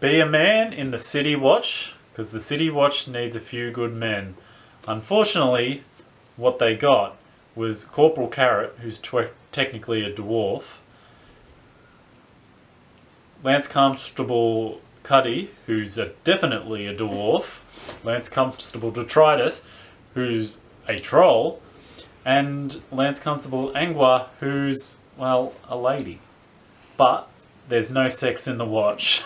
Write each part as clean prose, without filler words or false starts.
Be a man in the City Watch, because the City Watch needs a few good men. Unfortunately, what they got was Corporal Carrot, who's technically a dwarf, Lance-constable Cuddy, who's definitely a dwarf, Lance-constable Detritus, who's a troll, and Lance-constable Angua, who's, well, a lady. But there's no sex in the watch.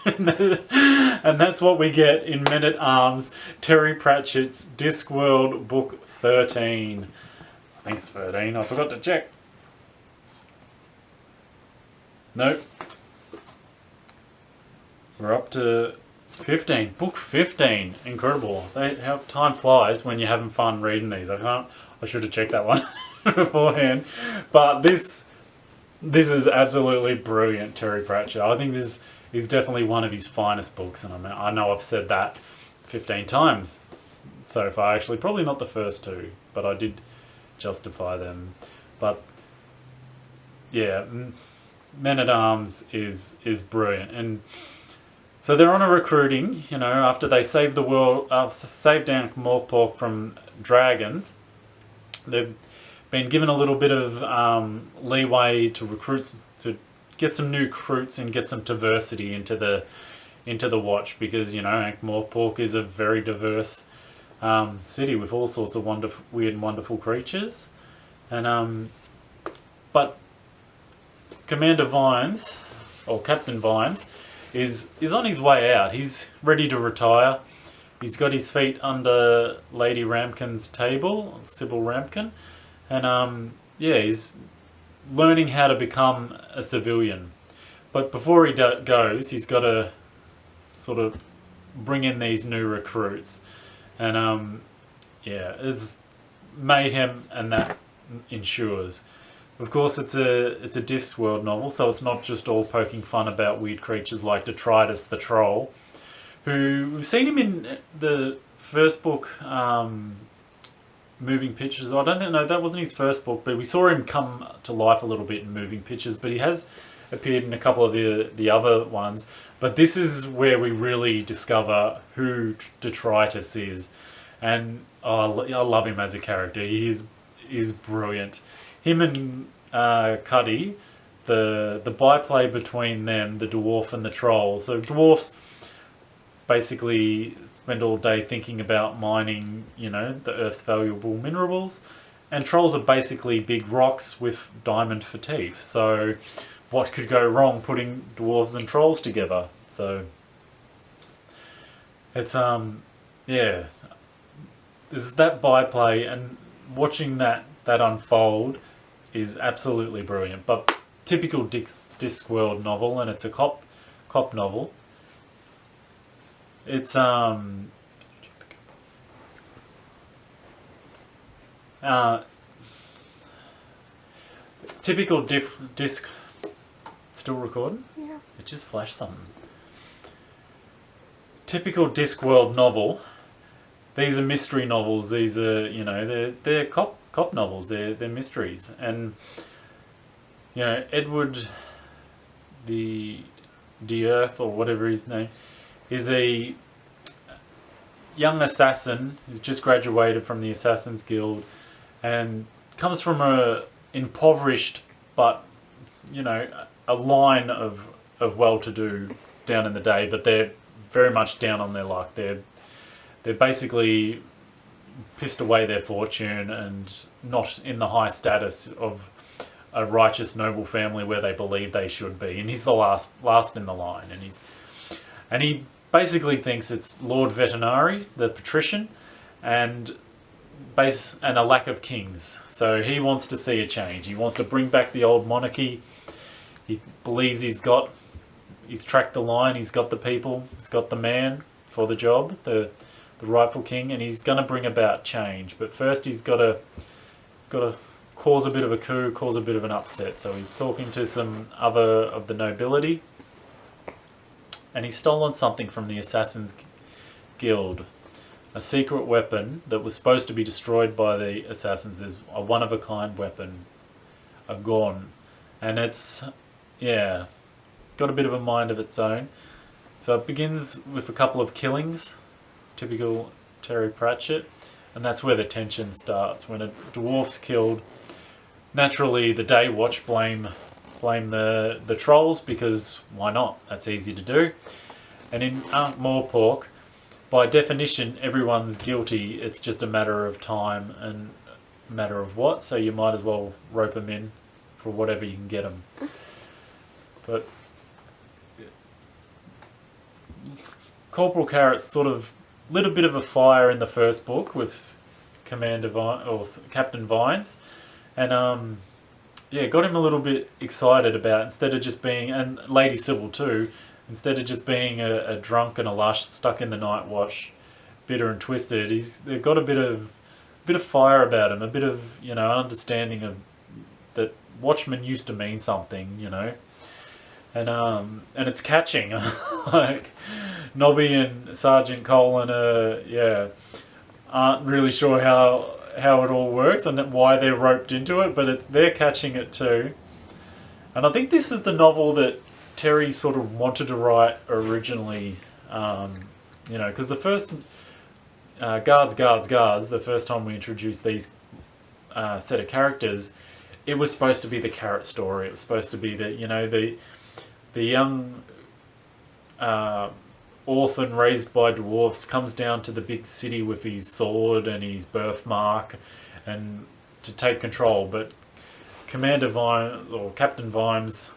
And that's what we get in Men-at-Arms, Terry Pratchett's Discworld Book 13. I think it's 13, I forgot to check. Nope. We're up to 15. Book 15. Incredible. How time flies when you're having fun reading these. I should have checked that one beforehand. But this is absolutely brilliant, Terry Pratchett. I think this is definitely one of his finest books, and I know I've said that 15 times so far. Actually, probably not the first two, but I did justify them. But yeah, Men-at-Arms is brilliant. And so they're on a recruiting, you know, after they save the world, save down Morpork from dragons. They've been given a little bit of leeway to recruits, to get some new recruits and get some diversity into the watch, because, you know, Morpork is a very diverse city with all sorts of weird and wonderful creatures. And but Commander Vimes, or Captain Vimes, is on his way out. He's ready to retire. He's got his feet under Lady Ramkin's table, Sybil Ramkin, and yeah, he's learning how to become a civilian. But before he goes, he's got to sort of bring in these new recruits, and yeah, it's mayhem, and that ensures. Of course, it's a Discworld novel, so it's not just all poking fun about weird creatures like Detritus the troll, who we've seen him in the first book, Moving Pictures. I don't know, that wasn't his first book, but we saw him come to life a little bit in Moving Pictures, but he has appeared in a couple of the other ones. But this is where we really discover who Detritus is, and I love him as a character. He is brilliant. Him and Cuddy, the byplay between them, the dwarf and the troll. So dwarfs basically spend all day thinking about mining, you know, the Earth's valuable minerals, and trolls are basically big rocks with diamond for teeth. So what could go wrong putting dwarves and trolls together? So it's yeah, there's that byplay, and watching that unfold is absolutely brilliant. But typical Discworld novel, and it's a cop novel. It's typical disc. Still recording? Yeah. It just flashed something. Typical Discworld novel. These are mystery novels. These are, you know, they're cop novels. They're mysteries. And, you know, Edward the Earth, or whatever his name, is a young assassin who's just graduated from the Assassin's Guild, and comes from a impoverished but, you know, a line of well-to-do down in the day, but they're very much down on their luck. They're basically pissed away their fortune and not in the high status of a righteous noble family where they believe they should be. And he's the last in the line, and he basically thinks it's Lord Vetinari, the patrician, and a lack of kings. So he wants to see a change. He wants to bring back the old monarchy. He believes he's tracked the line, he's got the people, he's got the man for the job, the rightful king, and he's going to bring about change. But first he's got to cause a bit of a coup, cause a bit of an upset. So he's talking to some other of the nobility, and he's stolen something from the Assassin's Guild. A secret weapon that was supposed to be destroyed by the assassins. Is a one-of-a-kind weapon, a gun, and it's, yeah, got a bit of a mind of its own. So it begins with a couple of killings, typical Terry Pratchett, and that's where the tension starts. When a dwarf's killed, naturally the Day Watch blame the trolls, because why not? That's easy to do. And in Ankh-Morpork, by definition, everyone's guilty. It's just a matter of time and a matter of what. So you might as well rope them in for whatever you can get them. But Corporal Carrot's sort of lit a bit of a fire in the first book with Captain Vines, and yeah, got him a little bit excited about, instead of just being, and Lady Sybil too, instead of just being a drunk and a lush stuck in the night watch, bitter and twisted. They've got a bit of fire about him, a bit of, you know, understanding of that watchman used to mean something, you know, and it's catching. Like Nobby and Sergeant Colin aren't really sure how it all works and why they're roped into it, but they're catching it too. And I think this is the novel that Terry sort of wanted to write originally, you know, because the first Guards, the first time we introduced these set of characters, it was supposed to be the Carrot story. It was supposed to be the, you know, the young orphan raised by dwarfs comes down to the big city with his sword and his birthmark and to take control. But Commander Vimes, or Captain Vimes,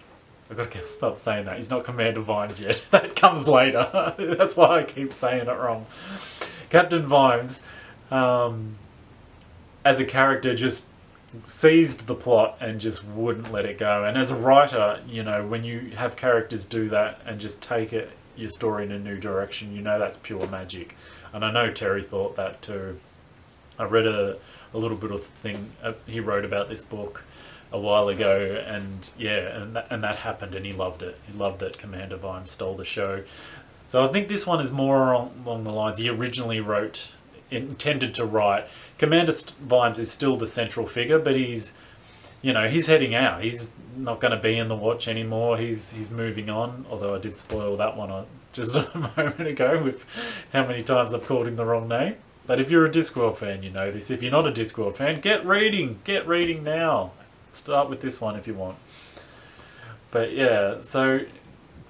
I've got to stop saying that. He's not Commander Vimes yet. That comes later. That's why I keep saying it wrong. Captain Vimes, as a character, just seized the plot and just wouldn't let it go. And as a writer, you know, when you have characters do that and just take your story in a new direction, you know that's pure magic. And I know Terry thought that too. I read a little bit of thing he wrote about this book a while ago, and yeah, and that happened, and he loved it. He loved that Commander Vimes stole the show. So I think this one is more along the lines he originally intended to write. Commander Vimes is still the central figure, but he's heading out. He's not going to be in the watch anymore. He's moving on, although I did spoil that one just a moment ago with how many times I've called him the wrong name. But if you're a Discworld fan, you know this. If you're not a Discworld fan, get reading now. Start with this one if you want. But yeah, so,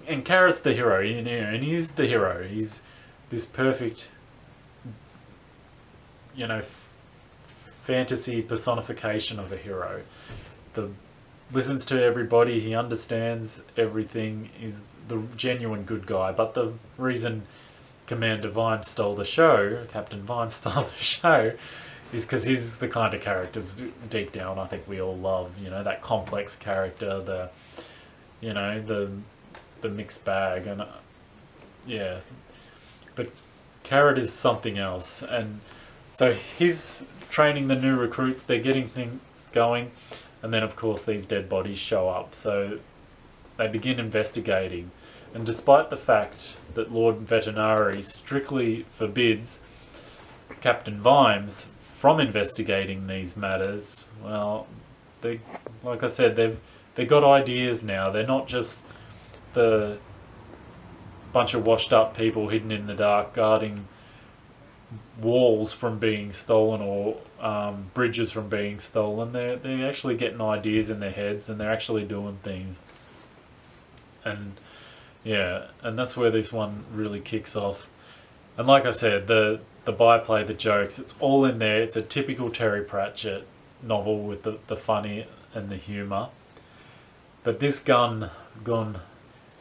and Carrot's the hero, you know, and he's the hero. He's this perfect, you know, fantasy personification of a hero. Listens to everybody, he understands everything, he's the genuine good guy. But the reason Commander Vimes stole the show, Captain Vimes stole the show, is because he's the kind of characters deep down I think we all love. You know, that complex character, the mixed bag, and yeah. But Carrot is something else, and so he's training the new recruits. They're getting things going, and then of course these dead bodies show up. So they begin investigating, and despite the fact that Lord Vetinari strictly forbids Captain Vimes from investigating these matters, well, like I said, they've got ideas now. They're not just the bunch of washed up people hidden in the dark guarding walls from being stolen or bridges from being stolen. They're actually getting ideas in their heads, and they're actually doing things. And yeah, and that's where this one really kicks off. And like I said, the byplay, the jokes, it's all in there. It's a typical Terry Pratchett novel with the funny and the humour. But this gun,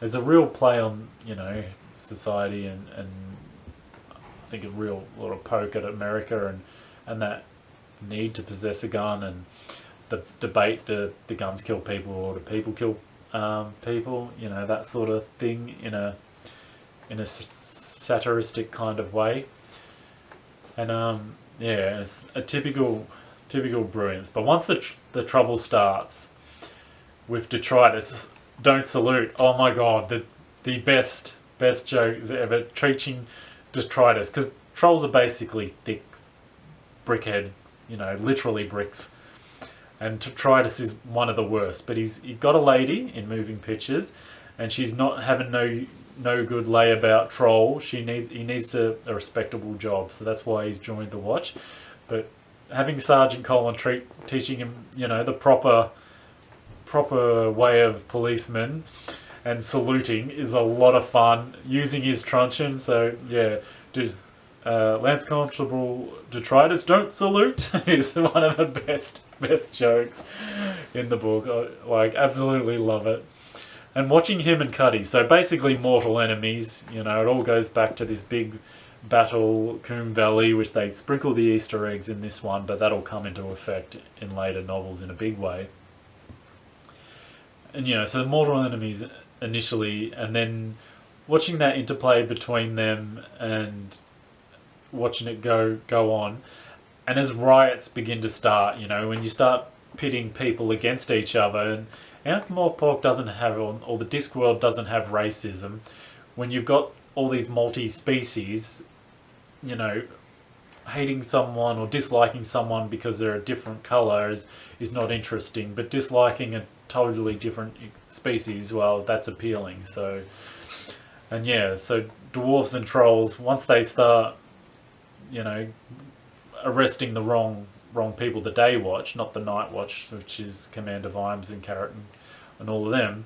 there's a real play on, you know, society and I think a real lot of poke at America and that need to possess a gun, and the debate, do the guns kill people or do people kill people, you know, that sort of thing in a satiristic kind of way. And yeah, it's a typical brilliance. But once the trouble starts with Detritus, don't salute. Oh my god, the best jokes ever, treating Detritus, because trolls are basically thick brickhead, you know, literally bricks. And Detritus is one of the worst, but he got a lady in moving pictures, and she's not having no no good layabout troll. He needs a respectable job, so that's why he's joined the watch. But having Sergeant Colin teaching him, the proper way of policeman and saluting is a lot of fun. Using his truncheon, so yeah, Lance-constable Detritus, don't salute, is one of the best jokes in the book. I absolutely love it. And watching him and Cuddy, so basically mortal enemies, it all goes back to this big battle, Coombe Valley, which they sprinkle the Easter eggs in this one, but that'll come into effect in later novels in a big way. And so the mortal enemies initially, and then watching that interplay between them and watching it go on, and as riots begin to start, when you start pitting people against each other, and Ankh-Morpork doesn't have, or the Discworld doesn't have racism. When you've got all these multi-species, hating someone or disliking someone because they're a different colour is not interesting, but disliking a totally different species, well, that's appealing. So, and yeah, so dwarves and trolls, once they start, arresting the wrong people, the Day Watch, not the Night Watch, which is Commander Vimes and Carrot and all of them,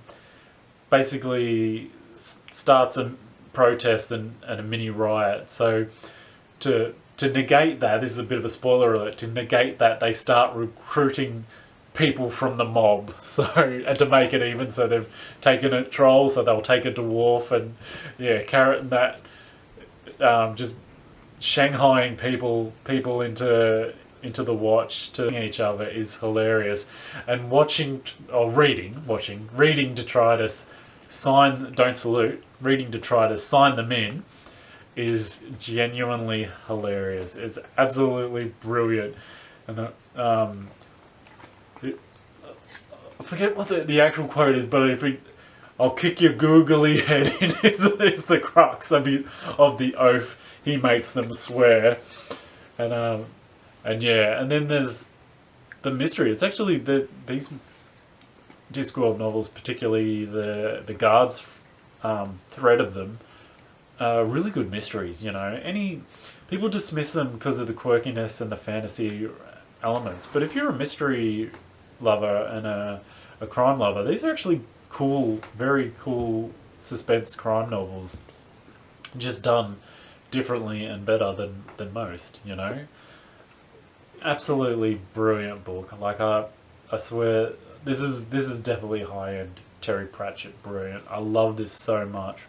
basically starts a protest and a mini riot. So to negate that, this is a bit of a spoiler alert, to negate that, they start recruiting people from the mob. So, and to make it even, so they've taken a troll, so they'll take a dwarf, and yeah, Carrot and that, just shanghaiing people into the watch to each other is hilarious. And reading Detritus sign, don't salute, reading Detritus sign them in is genuinely hilarious. It's absolutely brilliant. And I forget what the actual quote is, but I'll kick your googly head in is the crux of the oath he makes them swear. And yeah, and then there's the mystery. It's actually these Discworld novels, particularly the guards thread of them, are really good mysteries. People dismiss them because of the quirkiness and the fantasy elements, but if you're a mystery lover and a crime lover, these are actually cool, very cool suspense crime novels, just done differently and better than most. Absolutely brilliant book. Like I swear, this is definitely high-end Terry Pratchett brilliant. I love this so much.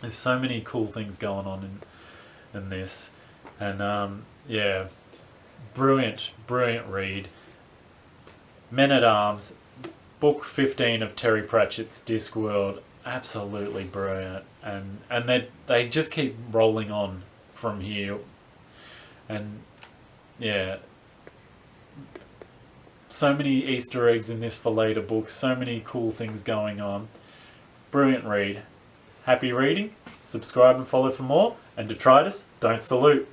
There's so many cool things going on in this, and yeah, brilliant read. Men at Arms, book 15 of Terry Pratchett's Discworld, absolutely brilliant, and they just keep rolling on from here, and yeah, so many Easter eggs in this for later books, so many cool things going on. Brilliant read. Happy reading, subscribe and follow for more, and Detritus, don't salute.